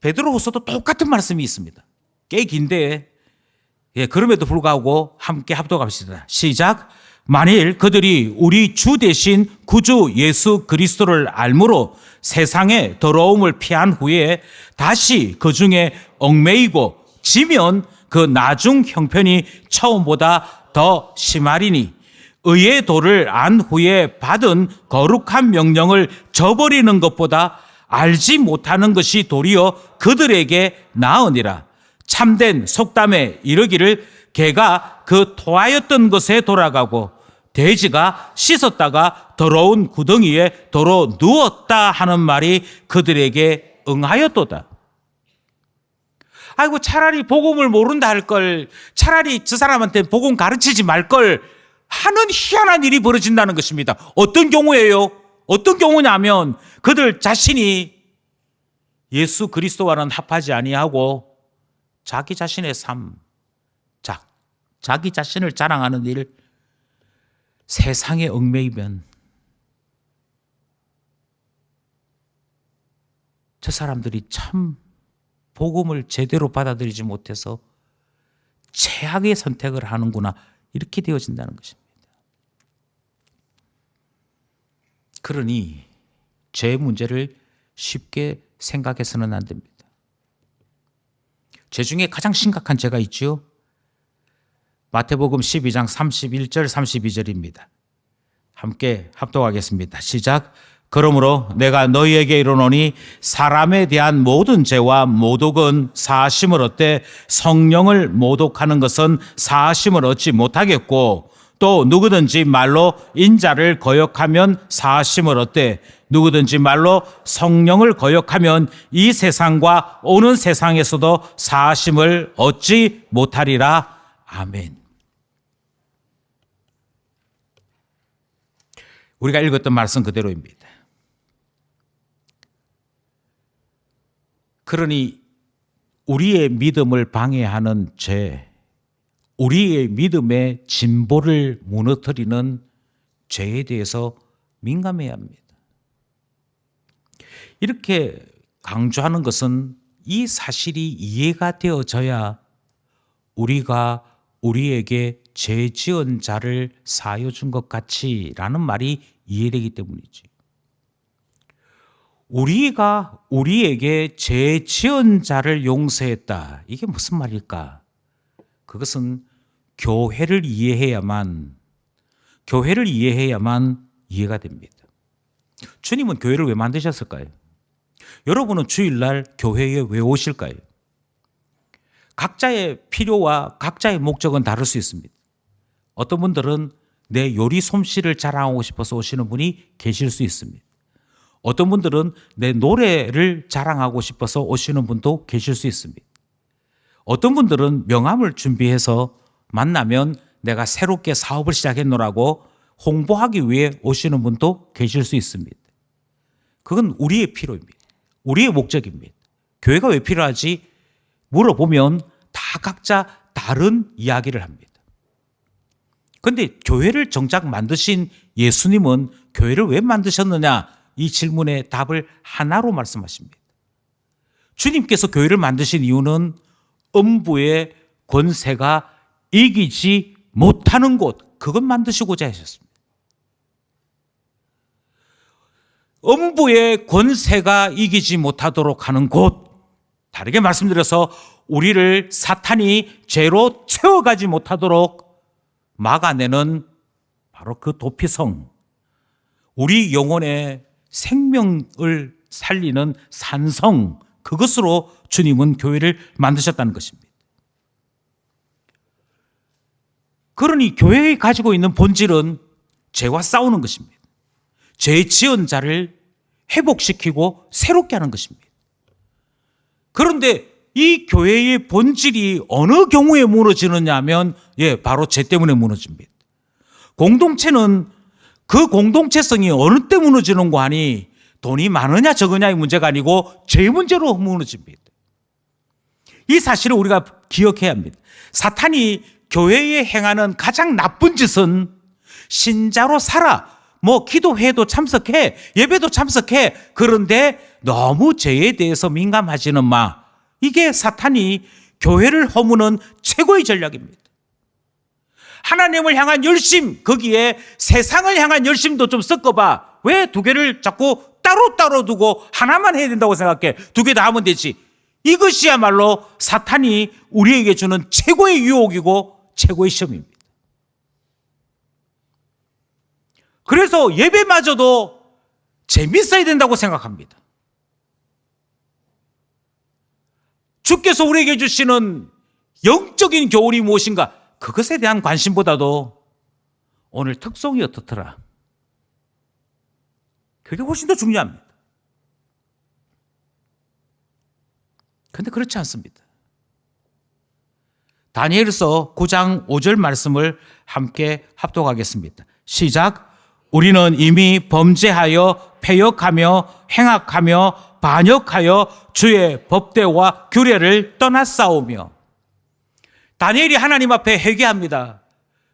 베드로후서도 똑같은 말씀이 있습니다. 꽤 긴데 그럼에도 불구하고 함께 합독합시다. 시작. 만일 그들이 우리 주 대신 구주 예수 그리스도를 알므로 세상의 더러움을 피한 후에 다시 그 중에 얽매이고 지면 그 나중 형편이 처음보다 더 심하리니 의의 도를 안 후에 받은 거룩한 명령을 저버리는 것보다 알지 못하는 것이 도리어 그들에게 나으니라. 참된 속담에 이르기를 개가 그 토하였던 것에 돌아가고 돼지가 씻었다가 더러운 구덩이에 도로 누웠다 하는 말이 그들에게 응하였도다. 아이고 차라리 복음을 모른다 할 걸, 차라리 저 사람한테 복음 가르치지 말 걸 하는 희한한 일이 벌어진다는 것입니다. 어떤 경우예요? 어떤 경우냐면 그들 자신이 예수 그리스도와는 합하지 아니하고 자기 자신의 삶, 자기 자신을 자랑하는 일, 세상에 얽매이면 저 사람들이 참 복음을 제대로 받아들이지 못해서 최악의 선택을 하는구나, 이렇게 되어진다는 것입니다. 그러니 죄 문제를 쉽게 생각해서는 안 됩니다. 죄 중에 가장 심각한 죄가 있지요. 마태복음 12장 31절 32절입니다. 함께 합독하겠습니다. 시작. 그러므로 내가 너희에게 이르노니 사람에 대한 모든 죄와 모독은 사하심을 얻되 성령을 모독하는 것은 사하심을 얻지 못하겠고, 또 누구든지 말로 인자를 거역하면 사하심을 얻되 누구든지 말로 성령을 거역하면 이 세상과 오는 세상에서도 사하심을 얻지 못하리라. 아멘. 우리가 읽었던 말씀 그대로입니다. 그러니 우리의 믿음을 방해하는 죄, 우리의 믿음의 진보를 무너뜨리는 죄에 대해서 민감해야 합니다. 이렇게 강조하는 것은 이 사실이 이해가 되어져야 우리가 우리에게 죄 지은 자를 사하여 준 것 같이라는 말이 이해되기 때문이지. 우리가 우리에게 죄 지은 자를 용서했다, 이게 무슨 말일까? 그것은 교회를 이해해야만 이해가 됩니다. 주님은 교회를 왜 만드셨을까요? 여러분은 주일날 교회에 왜 오실까요? 각자의 필요와 각자의 목적은 다를 수 있습니다. 어떤 분들은 내 요리 솜씨를 자랑하고 싶어서 오시는 분이 계실 수 있습니다. 어떤 분들은 내 노래를 자랑하고 싶어서 오시는 분도 계실 수 있습니다. 어떤 분들은 명함을 준비해서 만나면 내가 새롭게 사업을 시작했노라고 홍보하기 위해 오시는 분도 계실 수 있습니다. 그건 우리의 필요입니다. 우리의 목적입니다. 교회가 왜 필요하지? 물어보면 다 각자 다른 이야기를 합니다. 그런데 교회를 정작 만드신 예수님은 교회를 왜 만드셨느냐? 이 질문에 답을 하나로 말씀하십니다. 주님께서 교회를 만드신 이유는 음부의 권세가 이기지 못하는 곳, 그것 만드시고자 하셨습니다. 음부의 권세가 이기지 못하도록 하는 곳, 다르게 말씀드려서 우리를 사탄이 죄로 채워가지 못하도록 막아내는 바로 그 도피성, 우리 영혼의 생명을 살리는 산성, 그것으로 주님은 교회를 만드셨다는 것입니다. 그러니 교회에 가지고 있는 본질은 죄와 싸우는 것입니다. 죄 지은 자를 회복시키고 새롭게 하는 것입니다. 그런데 이 교회의 본질이 어느 경우에 무너지느냐 하면 바로 죄 때문에 무너집니다. 공동체는 그 공동체성이 어느 때 무너지는 거 하니 돈이 많으냐 적으냐의 문제가 아니고 죄 문제로 무너집니다. 이 사실을 우리가 기억해야 합니다. 사탄이 교회에 행하는 가장 나쁜 짓은 신자로 살아, 기도회도 참석해, 예배도 참석해, 그런데 너무 죄에 대해서 민감하지는 마. 이게 사탄이 교회를 허무는 최고의 전략입니다. 하나님을 향한 열심, 거기에 세상을 향한 열심도 좀 섞어봐. 왜 두 개를 자꾸 따로 두고 하나만 해야 된다고 생각해? 두 개 다 하면 되지. 이것이야말로 사탄이 우리에게 주는 최고의 유혹이고 최고의 시험입니다. 그래서 예배마저도 재밌어야 된다고 생각합니다. 주께서 우리에게 주시는 영적인 교훈이 무엇인가? 그것에 대한 관심보다도 오늘 특송이 어떻더라? 그게 훨씬 더 중요합니다. 그런데 그렇지 않습니다. 다니엘서 9장 5절 말씀을 함께 합독하겠습니다. 시작. 우리는 이미 범죄하여 패역하며 행악하며 반역하여 주의 법대와 규례를 떠났사오며. 다니엘이 하나님 앞에 회개합니다.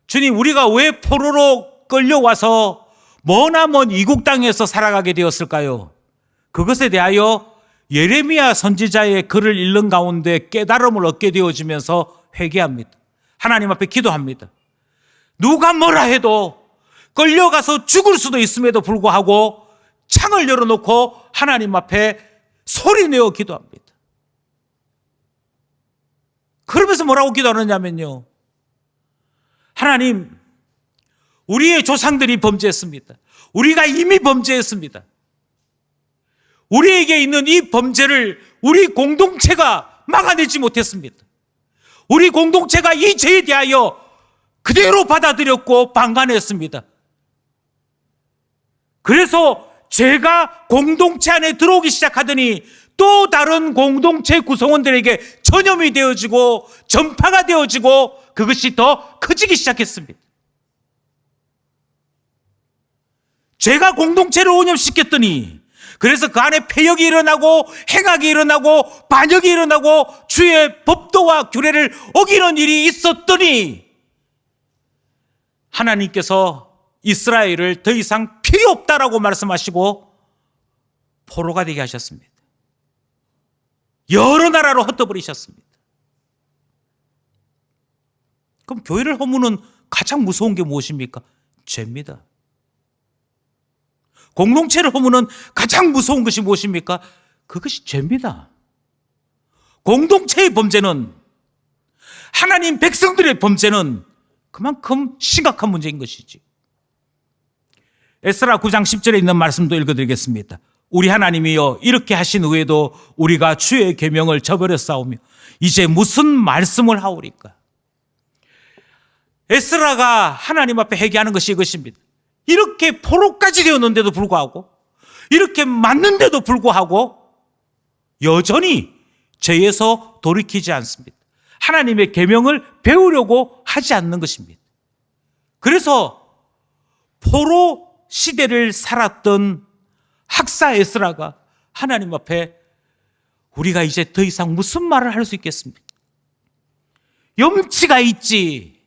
주님, 우리가 왜 포로로 끌려와서 머나먼 이국 땅에서 살아가게 되었을까요? 그것에 대하여 예레미야 선지자의 글을 읽는 가운데 깨달음을 얻게 되어지면서 회개합니다. 하나님 앞에 기도합니다. 누가 뭐라 해도 끌려가서 죽을 수도 있음에도 불구하고 창을 열어놓고 하나님 앞에 소리내어 기도합니다. 그러면서 뭐라고 기도하느냐면요, 하나님, 우리의 조상들이 범죄했습니다. 우리가 이미 범죄했습니다. 우리에게 있는 이 범죄를 우리 공동체가 막아내지 못했습니다. 우리 공동체가 이 죄에 대하여 그대로 받아들였고 방관했습니다. 그래서 죄가 공동체 안에 들어오기 시작하더니 또 다른 공동체 구성원들에게 전염이 되어지고 전파가 되어지고 그것이 더 커지기 시작했습니다. 죄가 공동체를 오염시켰더니 그래서 그 안에 폐역이 일어나고 행악이 일어나고 반역이 일어나고 주의 법도와 규례를 어기는 일이 있었더니 하나님께서 이스라엘을 더 이상 필요 없다라고 말씀하시고 포로가 되게 하셨습니다. 여러 나라로 흩어버리셨습니다. 그럼 교회를 허무는 가장 무서운 게 무엇입니까? 죄입니다. 공동체를 허무는 가장 무서운 것이 무엇입니까? 그것이 죄입니다. 공동체의 범죄는, 하나님 백성들의 범죄는 그만큼 심각한 문제인 것이지. 에스라 9장 10절에 있는 말씀도 읽어드리겠습니다. 우리 하나님이여, 이렇게 하신 후에도 우리가 주의 계명을 저버렸사오며 이제 무슨 말씀을 하오리까? 에스라가 하나님 앞에 회개하는 것이 이것입니다. 이렇게 포로까지 되었는데도 불구하고, 이렇게 맞는데도 불구하고 여전히 죄에서 돌이키지 않습니다. 하나님의 계명을 배우려고 하지 않는 것입니다. 그래서 포로 시대를 살았던 학사 에스라가 하나님 앞에 우리가 이제 더 이상 무슨 말을 할 수 있겠습니까? 염치가 있지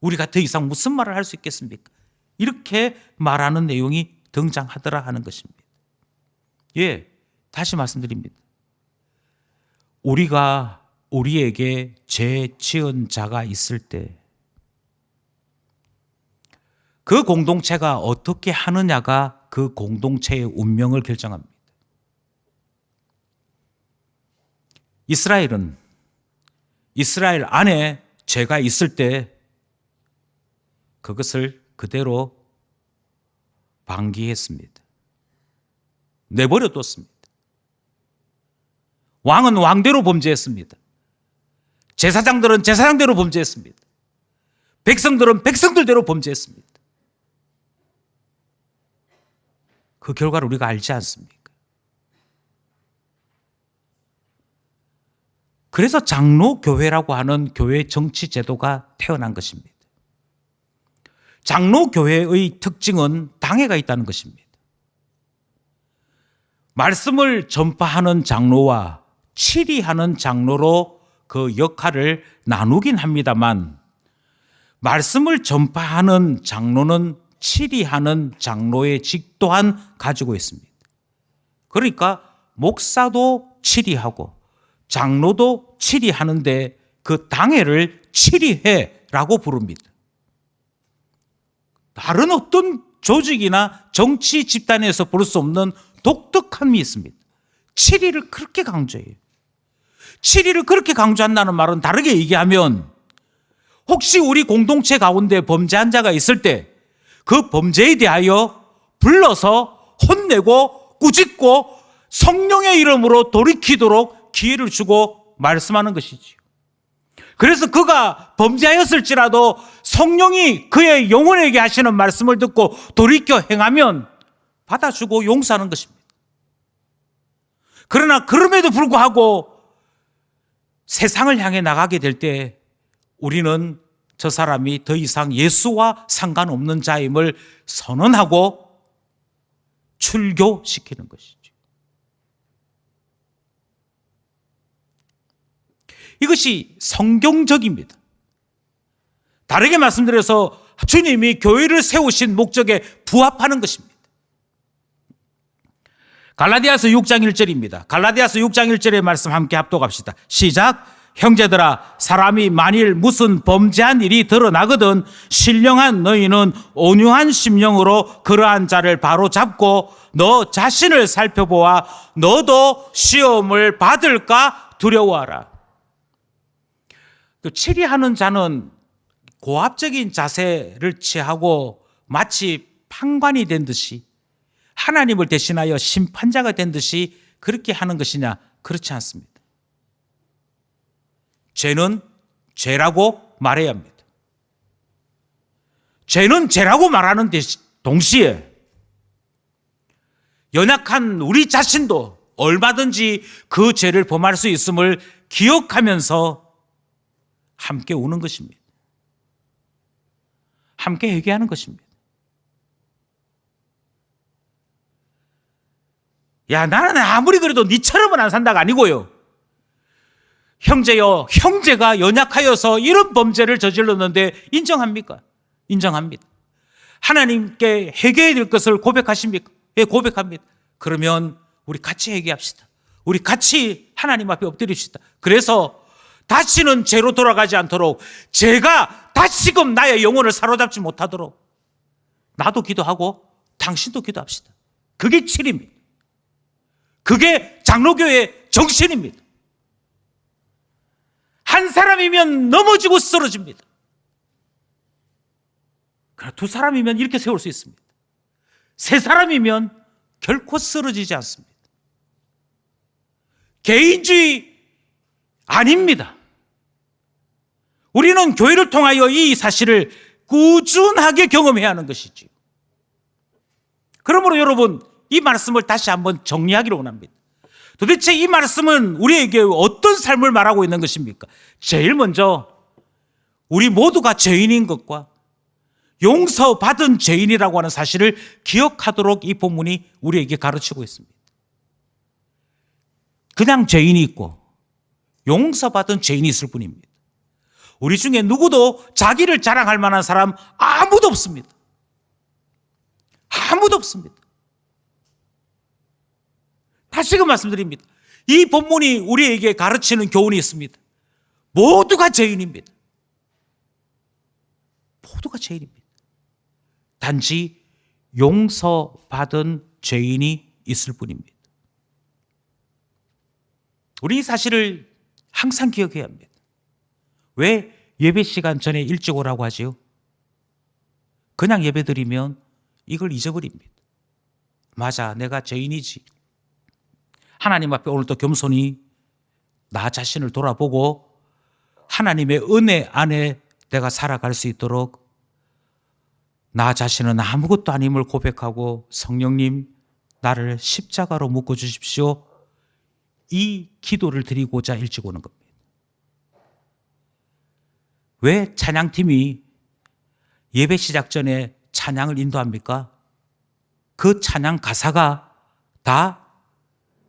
우리가 더 이상 무슨 말을 할 수 있겠습니까? 이렇게 말하는 내용이 등장하더라 하는 것입니다. 예, 다시 말씀드립니다. 우리에게 죄 지은 자가 있을 때 그 공동체가 어떻게 하느냐가 그 공동체의 운명을 결정합니다. 이스라엘 안에 죄가 있을 때 그것을 그대로 방기했습니다. 내버려 뒀습니다. 왕은 왕대로 범죄했습니다. 제사장들은 제사장대로 범죄했습니다. 백성들은 백성들대로 범죄했습니다. 그 결과를 우리가 알지 않습니까? 그래서 장로교회라고 하는 교회 정치 제도가 태어난 것입니다. 장로교회의 특징은 당회가 있다는 것입니다. 말씀을 전파하는 장로와 치리하는 장로로 그 역할을 나누긴 합니다만, 말씀을 전파하는 장로는 치리하는 장로의 직 또한 가지고 있습니다. 그러니까 목사도 치리하고 장로도 치리하는데 그 당회를 치리회라고 부릅니다. 다른 어떤 조직이나 정치 집단에서 볼 수 없는 독특함이 있습니다. 치리를 그렇게 강조해요. 치리를 그렇게 강조한다는 말은 다르게 얘기하면, 혹시 우리 공동체 가운데 범죄한 자가 있을 때 그 범죄에 대하여 불러서 혼내고 꾸짖고 성령의 이름으로 돌이키도록 기회를 주고 말씀하는 것이지요. 그래서 그가 범죄하였을지라도 성령이 그의 영혼에게 하시는 말씀을 듣고 돌이켜 행하면 받아주고 용서하는 것입니다. 그러나 그럼에도 불구하고 세상을 향해 나가게 될 때 우리는 저 사람이 더 이상 예수와 상관없는 자임을 선언하고 출교시키는 것이죠. 이것이 성경적입니다. 다르게 말씀드려서 주님이 교회를 세우신 목적에 부합하는 것입니다. 갈라디아서 6장 1절입니다. 갈라디아서 6장 1절의 말씀 함께 합독합시다. 시작. 형제들아, 사람이 만일 무슨 범죄한 일이 드러나거든 신령한 너희는 온유한 심령으로 그러한 자를 바로 잡고 너 자신을 살펴보아 너도 시험을 받을까 두려워하라. 치리하는 자는 고압적인 자세를 취하고 마치 판관이 된 듯이 하나님을 대신하여 심판자가 된 듯이 그렇게 하는 것이냐? 그렇지 않습니다. 죄는 죄라고 말해야 합니다. 죄는 죄라고 말하는 동시에 연약한 우리 자신도 얼마든지 그 죄를 범할 수 있음을 기억하면서 함께 우는 것입니다. 함께 회개하는 것입니다. 야, 나는 아무리 그래도 니처럼은 안 산다가 아니고요. 형제여, 형제가 연약하여서 이런 범죄를 저질렀는데 인정합니까? 인정합니다. 하나님께 회개해야 될 것을 고백하십니까? 예, 고백합니다. 그러면 우리 같이 회개합시다. 우리 같이 하나님 앞에 엎드립시다. 그래서 다시는 죄로 돌아가지 않도록, 죄가 다시금 나의 영혼을 사로잡지 못하도록 나도 기도하고 당신도 기도합시다. 그게 칠입니다. 그게 장로교의 정신입니다. 한 사람이면 넘어지고 쓰러집니다. 그러나 두 사람이면 이렇게 세울 수 있습니다. 세 사람이면 결코 쓰러지지 않습니다. 개인주의 아닙니다. 우리는 교회를 통하여 이 사실을 꾸준하게 경험해야 하는 것이지요. 그러므로 여러분, 이 말씀을 다시 한번 정리하기로 원합니다. 도대체 이 말씀은 우리에게 어떤 삶을 말하고 있는 것입니까? 제일 먼저 우리 모두가 죄인인 것과 용서받은 죄인이라고 하는 사실을 기억하도록 이 본문이 우리에게 가르치고 있습니다. 그냥 죄인이 있고 용서받은 죄인이 있을 뿐입니다. 우리 중에 누구도 자기를 자랑할 만한 사람 아무도 없습니다. 아무도 없습니다. 다시금 말씀드립니다. 이 본문이 우리에게 가르치는 교훈이 있습니다. 모두가 죄인입니다. 모두가 죄인입니다. 단지 용서받은 죄인이 있을 뿐입니다. 우리 이 사실을 항상 기억해야 합니다. 왜 예배 시간 전에 일찍 오라고 하지요? 그냥 예배 드리면 이걸 잊어버립니다. 맞아, 내가 죄인이지. 하나님 앞에 오늘도 겸손히 나 자신을 돌아보고 하나님의 은혜 안에 내가 살아갈 수 있도록 나 자신은 아무것도 아님을 고백하고 성령님 나를 십자가로 묶어주십시오. 이 기도를 드리고자 일찍 오는 겁니다. 왜 찬양팀이 예배 시작 전에 찬양을 인도합니까? 그 찬양 가사가 다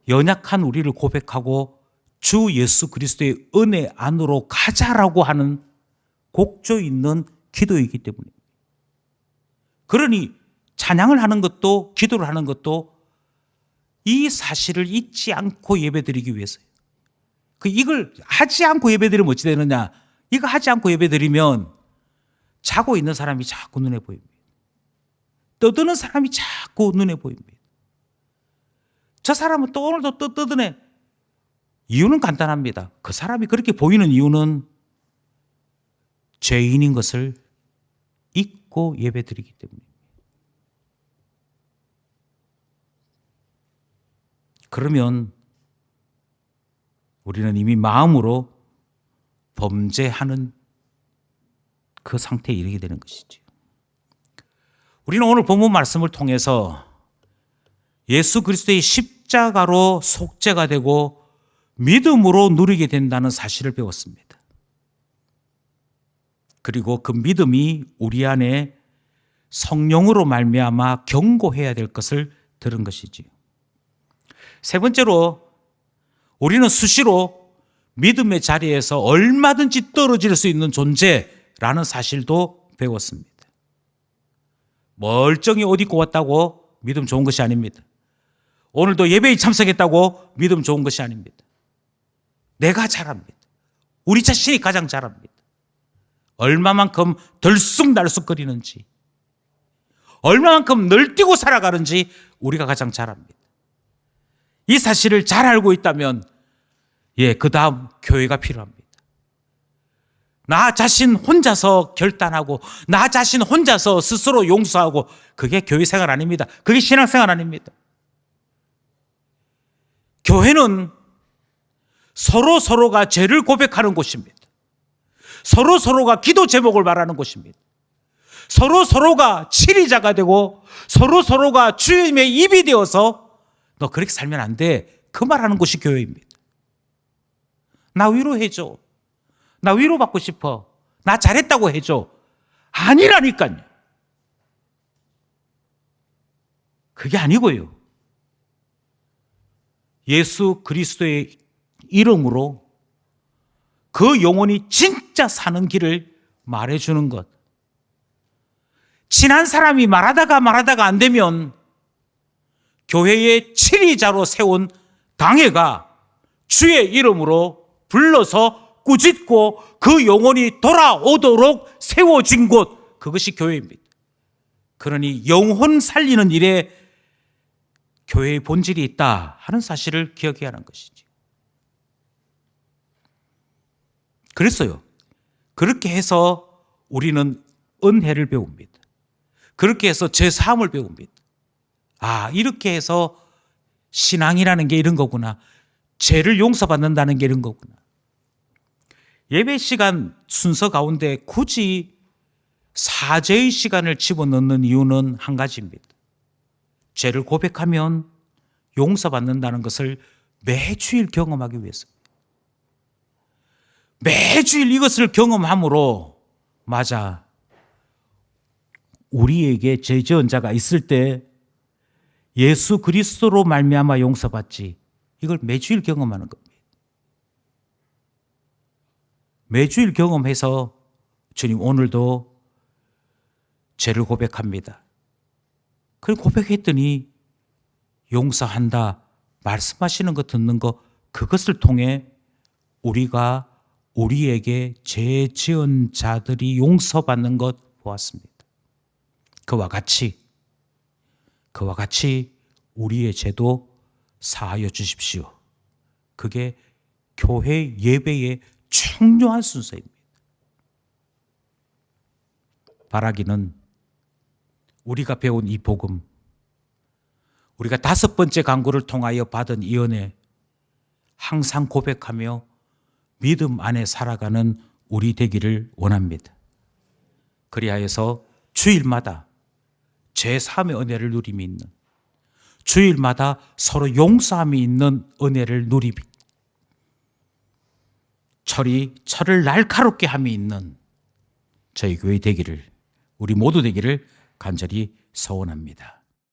연약한 우리를 고백하고 주 예수 그리스도의 은혜 안으로 가자라고 하는 곡조 있는 기도이기 때문입니다. 그러니 찬양을 하는 것도 기도를 하는 것도 이 사실을 잊지 않고 예배드리기 위해서예요. 이걸 하지 않고 예배드리면 어찌 되느냐? 이거 하지 않고 예배드리면 자고 있는 사람이 자꾸 눈에 보입니다. 떠드는 사람이 자꾸 눈에 보입니다. 저 사람은 또 오늘도 떠드네. 이유는 간단합니다. 그 사람이 그렇게 보이는 이유는 죄인인 것을 잊고 예배드리기 때문입니다. 그러면 우리는 이미 마음으로 범죄하는 그 상태에 이르게 되는 것이죠. 우리는 오늘 본문 말씀을 통해서 예수 그리스도의 십자가로 속죄가 되고 믿음으로 누리게 된다는 사실을 배웠습니다. 그리고 그 믿음이 우리 안에 성령으로 말미암아 경고해야 될 것을 들은 것이지요. 세 번째로 우리는 수시로 믿음의 자리에서 얼마든지 떨어질 수 있는 존재라는 사실도 배웠습니다. 멀쩡히 옷 입고 왔다고 믿음 좋은 것이 아닙니다. 오늘도 예배에 참석했다고 믿음 좋은 것이 아닙니다. 내가 잘합니다. 우리 자신이 가장 잘합니다. 얼마만큼 들쑥날쑥거리는지, 얼마만큼 널뛰고 살아가는지 우리가 가장 잘합니다. 이 사실을 잘 알고 있다면 그 다음 교회가 필요합니다. 나 자신 혼자서 결단하고 나 자신 혼자서 스스로 용서하고 그게 교회 생활 아닙니다. 그게 신앙생활 아닙니다. 교회는 서로가 죄를 고백하는 곳입니다. 서로가 기도 제목을 말하는 곳입니다. 서로가 치리자가 되고 서로가 주님의 입이 되어서 너 그렇게 살면 안 돼, 그 말하는 곳이 교회입니다. 나 위로해줘, 나 위로받고 싶어, 나 잘했다고 해줘, 아니라니까요. 그게 아니고요. 예수 그리스도의 이름으로 그 영혼이 진짜 사는 길을 말해주는 것. 친한 사람이 말하다가 안 되면 교회의 치리자로 세운 당회가 주의 이름으로 불러서 꾸짖고 그 영혼이 돌아오도록 세워진 곳, 그것이 교회입니다. 그러니 영혼 살리는 일에 교회의 본질이 있다 하는 사실을 기억해야 하는 것이지. 그랬어요. 그렇게 해서 우리는 은혜를 배웁니다. 그렇게 해서 죄사함을 배웁니다. 아, 이렇게 해서 신앙이라는 게 이런 거구나. 죄를 용서받는다는 게 이런 거구나. 예배 시간 순서 가운데 굳이 사죄의 시간을 집어넣는 이유는 한 가지입니다. 죄를 고백하면 용서받는다는 것을 매주일 경험하기 위해서입니다. 매주일 이것을 경험함으로, 맞아, 우리에게 죄 지은 자가 있을 때 예수 그리스도로 말미암아 용서받지, 이걸 매주일 경험하는 겁니다. 매주일 경험해서 주님 오늘도 죄를 고백합니다. 그리고 고백했더니 용서한다 말씀하시는 거 듣는 거, 그것을 통해 우리가 우리에게 죄 지은 자들이 용서받는 것 보았습니다. 그와 같이 우리의 죄도 사하여 주십시오. 그게 교회 예배의 중요한 순서입니다. 바라기는 우리가 배운 이 복음, 우리가 5번째 강구를 통하여 받은 이 은혜, 항상 고백하며 믿음 안에 살아가는 우리 되기를 원합니다. 그리하여서 주일마다 죄사함의 은혜를 누림이 있는, 주일마다 서로 용서함이 있는 은혜를 누림이, 철을 날카롭게 함이 있는 저희 교회 되기를, 우리 모두 되기를 간절히 소원합니다.